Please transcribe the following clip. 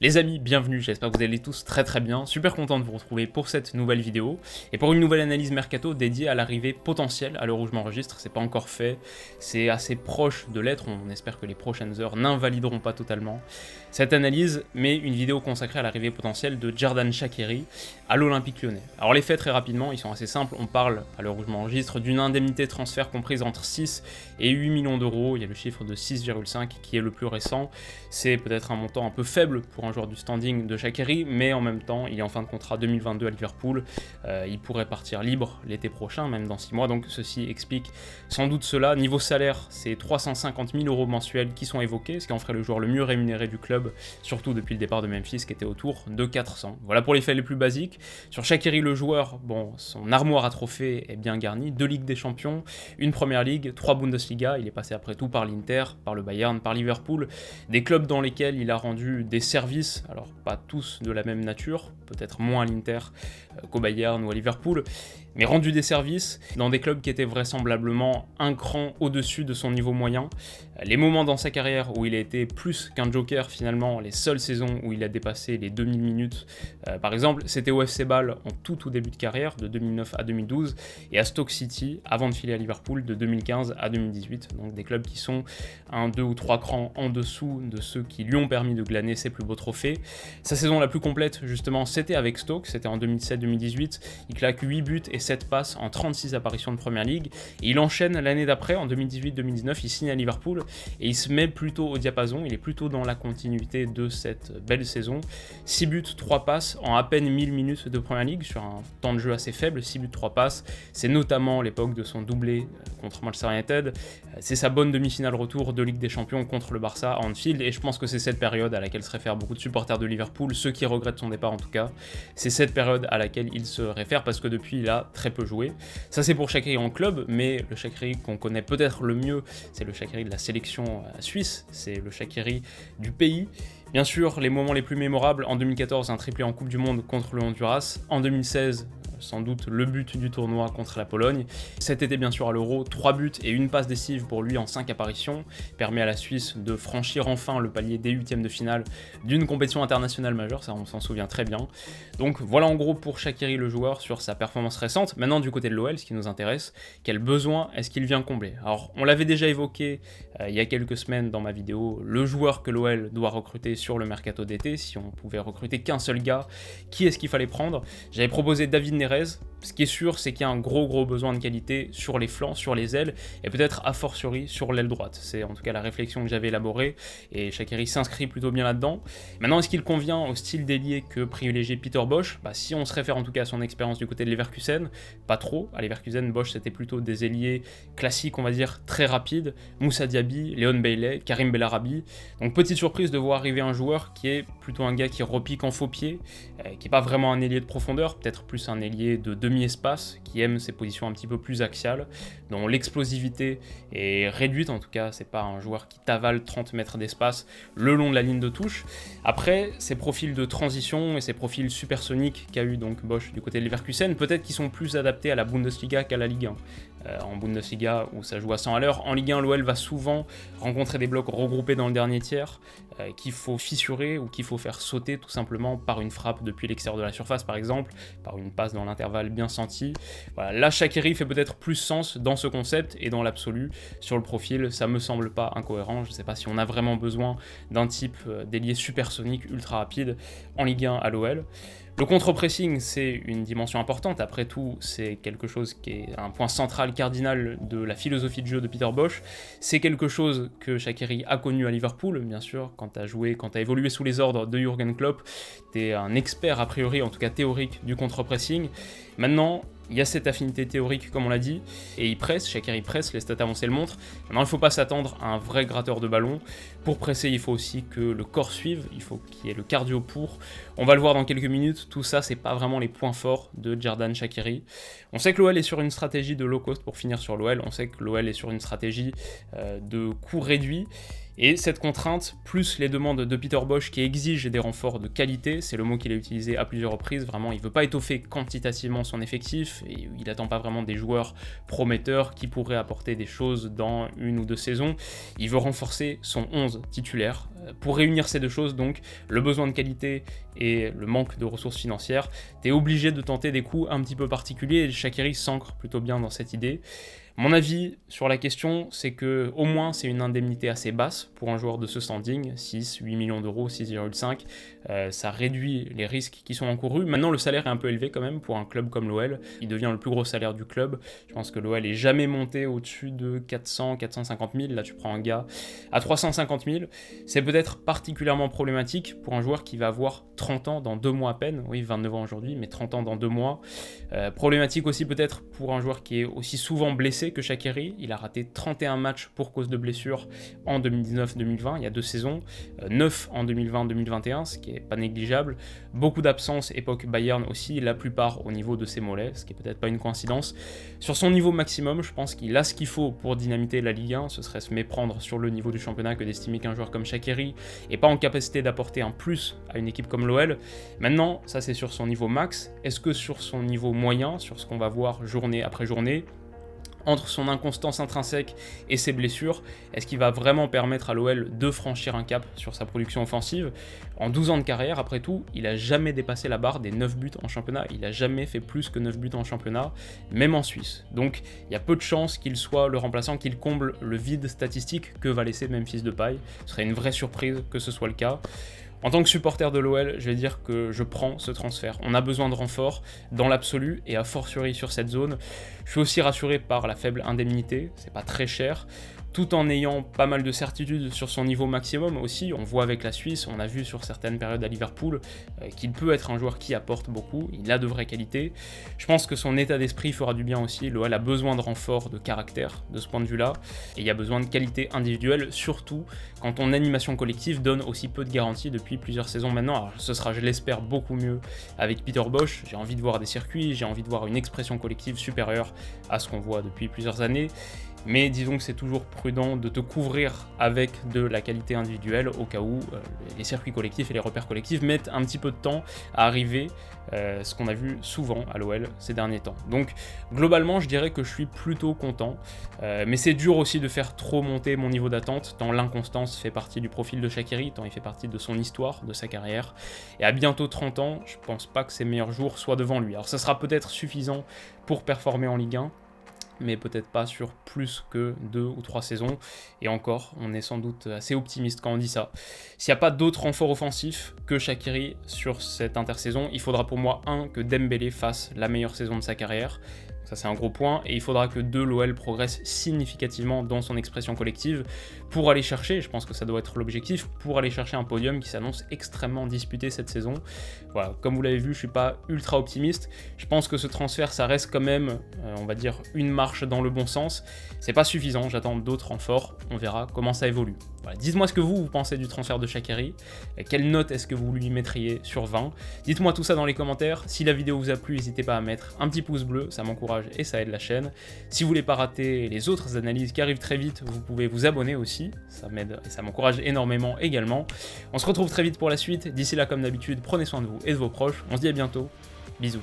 Les amis, bienvenue, j'espère que vous allez tous très bien, super content de vous retrouver pour cette nouvelle vidéo, et pour une nouvelle analyse mercato dédiée à l'arrivée potentielle à l'heure où je m'enregistre. C'est pas encore fait, c'est assez proche de l'être, on espère que les prochaines heures n'invalideront pas totalement cette analyse, mais une vidéo consacrée à l'arrivée potentielle de Xherdan Shaqiri à l'Olympique Lyonnais. Alors les faits très rapidement, ils sont assez simples, on parle, à l'heure où je m'enregistre, d'une indemnité de transfert comprise entre 6 et 8 millions d'euros, il y a le chiffre de 6,5 qui est le plus récent, c'est peut-être un montant un peu faible pour un joueur du standing de Shaqiri, mais en même temps, il est en fin de contrat 2022 à Liverpool, il pourrait partir libre l'été prochain, même dans 6 mois, donc ceci explique sans doute cela. Niveau salaire, c'est 350 000 euros mensuels qui sont évoqués, ce qui en ferait le joueur le mieux rémunéré du club, surtout depuis le départ de Memphis qui était autour de 400. Voilà pour les faits les plus basiques. Sur Shaqiri le joueur, bon, son armoire à trophées est bien garnie, 2 Ligues des Champions, une Première Ligue, 3 Bundesliga, il est passé après tout par l'Inter, par le Bayern, par Liverpool, des clubs dans lesquels il a rendu des services, alors pas tous de la même nature, peut-être moins à l'Inter qu'au Bayern ou à Liverpool, mais rendu des services dans des clubs qui étaient vraisemblablement un cran au-dessus de son niveau moyen. Les moments dans sa carrière où il a été plus qu'un joker finalement, les seules saisons où il a dépassé les 2000 minutes, par exemple, c'était au FC Bâle en tout début de carrière, de 2009 à 2012, et à Stoke City, avant de filer à Liverpool, de 2015 à 2018, donc des clubs qui sont 1, 2 ou 3 crans en dessous de ceux qui lui ont permis de glaner ses plus beaux trophées. Sa saison la plus complète, justement, c'était avec Stoke, c'était en 2017-2018, il claque 8 buts et 7 passes en 36 apparitions de Première Ligue, et il enchaîne l'année d'après, en 2018-2019, il signe à Liverpool, et il se met plutôt au diapason, il est plutôt dans la continuité de cette belle saison. 6 buts, 3 passes en à peine 1000 minutes de Première Ligue, sur un temps de jeu assez faible, 6 buts, 3 passes, c'est notamment l'époque de son doublé contre Manchester United, c'est sa bonne demi-finale retour de Ligue des Champions contre le Barça à Anfield, et je pense que c'est cette période à laquelle se réfèrent beaucoup de supporters de Liverpool, ceux qui regrettent son départ en tout cas, c'est cette période à laquelle il se réfère parce que depuis il a très peu joué. Ça c'est pour Shaqiri en club, mais le Shaqiri qu'on connaît peut-être le mieux, c'est le Shaqiri de la sélection suisse, c'est le Shaqiri du pays. Bien sûr, les moments les plus mémorables, en 2014, un triplé en Coupe du Monde contre le Honduras, en 2016, sans doute le but du tournoi contre la Pologne. Cet été bien sûr à l'Euro, 3 buts et une passe décisive pour lui en 5 apparitions, permet à la Suisse de franchir enfin le palier des huitièmes de finale d'une compétition internationale majeure, ça on s'en souvient très bien. Donc voilà en gros pour Shaqiri le joueur sur sa performance récente. Maintenant du côté de l'OL, ce qui nous intéresse, quel besoin est-ce qu'il vient combler? Alors on l'avait déjà évoqué il y a quelques semaines dans ma vidéo, le joueur que l'OL doit recruter sur le mercato d'été, si on pouvait recruter qu'un seul gars, qui est-ce qu'il fallait prendre? J'avais proposé David Neres. Ce qui est sûr, c'est qu'il y a un gros besoin de qualité sur les flancs, sur les ailes, et peut-être a fortiori sur l'aile droite. C'est en tout cas la réflexion que j'avais élaborée, et Shaqiri s'inscrit plutôt bien là-dedans. Maintenant, est-ce qu'il convient au style d'ailier que privilégie Peter Bosz? Si on se réfère en tout cas à son expérience du côté de Leverkusen, pas trop. À Leverkusen, Bosz c'était plutôt des ailiers classiques, on va dire, très rapides. Moussa Diaby, Léon Bailey, Karim Bellarabi. Donc petite surprise de voir arriver un joueur qui est plutôt un gars qui repique en faux pied, qui n'est pas vraiment un ailier de profondeur, peut-être plus un ailier de demi-espace, qui aime ses positions un petit peu plus axiales, dont l'explosivité est réduite, en tout cas c'est pas un joueur qui t'avale 30 mètres d'espace le long de la ligne de touche. Après, ces profils de transition et ces profils supersoniques qu'a eu donc Bosz du côté de Leverkusen, peut-être qu'ils sont plus adaptés à la Bundesliga qu'à la Ligue 1. En Bundesliga où ça joue à 100 à l'heure, en Ligue 1 l'OL va souvent rencontrer des blocs regroupés dans le dernier tiers, qu'il faut fissurer ou qu'il faut faire sauter tout simplement par une frappe depuis l'extérieur de la surface par exemple, par une passe dans l'intervalle bien senti. Voilà, là Shaqiri fait peut-être plus sens dans ce concept et dans l'absolu. Sur le profil, ça me semble pas incohérent, je sais pas si on a vraiment besoin d'un type d'ailier supersonique ultra rapide en Ligue 1 à l'OL. Le contre-pressing, c'est une dimension importante, après tout, c'est quelque chose qui est un point central, cardinal de la philosophie de jeu de Peter Bosz. C'est quelque chose que Shaqiri a connu à Liverpool, bien sûr, quand t'as évolué sous les ordres de Jürgen Klopp, t'es un expert a priori, en tout cas théorique, du contre-pressing. Maintenant, il y a cette affinité théorique comme on l'a dit, et il presse, Shaqiri presse, les stats avancées le montrent. Maintenant il ne faut pas s'attendre à un vrai gratteur de ballon. Pour presser il faut aussi que le corps suive, il faut qu'il y ait le cardio pour. On va le voir dans quelques minutes, tout ça c'est pas vraiment les points forts de Xherdan Shaqiri. On sait que l'OL est sur une stratégie de low cost pour finir sur l'OL, on sait que l'OL est sur une stratégie de coût réduit. Et cette contrainte, plus les demandes de Peter Bosz qui exigent des renforts de qualité, c'est le mot qu'il a utilisé à plusieurs reprises, vraiment il veut pas étoffer quantitativement son effectif, et il attend pas vraiment des joueurs prometteurs qui pourraient apporter des choses dans 1 ou 2 saisons, il veut renforcer son 11 titulaire. Pour réunir ces deux choses, donc le besoin de qualité et le manque de ressources financières, tu es obligé de tenter des coups un petit peu particuliers, et Shaqiri s'ancre plutôt bien dans cette idée. Mon avis sur la question, c'est que au moins c'est une indemnité assez basse pour un joueur de ce standing, 6, 8 millions d'euros, 6,5, ça réduit les risques qui sont encourus. Maintenant le salaire est un peu élevé quand même pour un club comme l'OL, il devient le plus gros salaire du club, je pense que l'OL est jamais monté au-dessus de 400, 450 000, là tu prends un gars à 350 000, c'est peut-être particulièrement problématique pour un joueur qui va avoir 30 ans dans 2 mois à peine, oui 29 ans aujourd'hui, mais 30 ans dans 2 mois, problématique aussi peut-être pour un joueur qui est aussi souvent blessé que Shaqiri, il a raté 31 matchs pour cause de blessure en 2019-2020, il y a 2 saisons, 9 en 2020-2021, ce qui est pas négligeable, beaucoup d'absences époque Bayern aussi, la plupart au niveau de ses mollets, ce qui est peut-être pas une coïncidence. Sur son niveau maximum, je pense qu'il a ce qu'il faut pour dynamiter la Ligue 1, ce serait se méprendre sur le niveau du championnat que d'estimer qu'un joueur comme Shaqiri n'est pas en capacité d'apporter un plus à une équipe comme l'OL. Maintenant, ça c'est sur son niveau max, est-ce que sur son niveau moyen, sur ce qu'on va voir journée après journée, entre son inconstance intrinsèque et ses blessures, est-ce qu'il va vraiment permettre à l'OL de franchir un cap sur sa production offensive? En 12 ans de carrière, après tout, il n'a jamais dépassé la barre des 9 buts en championnat, il n'a jamais fait plus que 9 buts en championnat, même en Suisse. Donc il y a peu de chances qu'il soit le remplaçant, qu'il comble le vide statistique que va laisser Memphis Depay. Ce serait une vraie surprise que ce soit le cas. En tant que supporter de l'OL, je vais dire que je prends ce transfert. On a besoin de renforts dans l'absolu et a fortiori sur cette zone. Je suis aussi rassuré par la faible indemnité, c'est pas très cher, tout en ayant pas mal de certitudes sur son niveau maximum aussi. On voit avec la Suisse, on a vu sur certaines périodes à Liverpool qu'il peut être un joueur qui apporte beaucoup, il a de vraies qualités. Je pense que son état d'esprit fera du bien aussi, l'OL a besoin de renforts de caractère de ce point de vue-là, et il y a besoin de qualité individuelle, surtout quand ton animation collective donne aussi peu de garanties depuis plusieurs saisons maintenant. Alors, ce sera, je l'espère, beaucoup mieux avec Peter Bosz, j'ai envie de voir des circuits, j'ai envie de voir une expression collective supérieure à ce qu'on voit depuis plusieurs années. Mais disons que c'est toujours prudent de te couvrir avec de la qualité individuelle au cas où les circuits collectifs et les repères collectifs mettent un petit peu de temps à arriver, ce qu'on a vu souvent à l'OL ces derniers temps. Donc globalement je dirais que je suis plutôt content, mais c'est dur aussi de faire trop monter mon niveau d'attente, tant l'inconstance fait partie du profil de Shaqiri, tant il fait partie de son histoire, de sa carrière, et à bientôt 30 ans, je pense pas que ses meilleurs jours soient devant lui. Alors ça sera peut-être suffisant pour performer en Ligue 1, mais peut-être pas sur plus que 2 ou 3 saisons, et encore, on est sans doute assez optimiste quand on dit ça. S'il n'y a pas d'autres renforts offensifs que Shaqiri sur cette intersaison, il faudra pour moi, 1, que Dembélé fasse la meilleure saison de sa carrière, ça c'est un gros point, et il faudra que 2, l'OL progresse significativement dans son expression collective pour aller chercher, je pense que ça doit être l'objectif, pour aller chercher un podium qui s'annonce extrêmement disputé cette saison. Voilà, comme vous l'avez vu, je suis pas ultra optimiste, je pense que ce transfert ça reste quand même, on va dire, une marche dans le bon sens, c'est pas suffisant, j'attends d'autres renforts, on verra comment ça évolue. Voilà, dites-moi ce que vous pensez du transfert de Shaqiri, quelle note est-ce que vous lui mettriez sur 20, dites-moi tout ça dans les commentaires, si la vidéo vous a plu, n'hésitez pas à mettre un petit pouce bleu, ça m'encourage et ça aide la chaîne. Si vous voulez pas rater les autres analyses qui arrivent très vite, vous pouvez vous abonner aussi, ça m'aide et ça m'encourage énormément également. On se retrouve très vite pour la suite, d'ici là comme d'habitude, prenez soin de vous et de vos proches, on se dit à bientôt, bisous.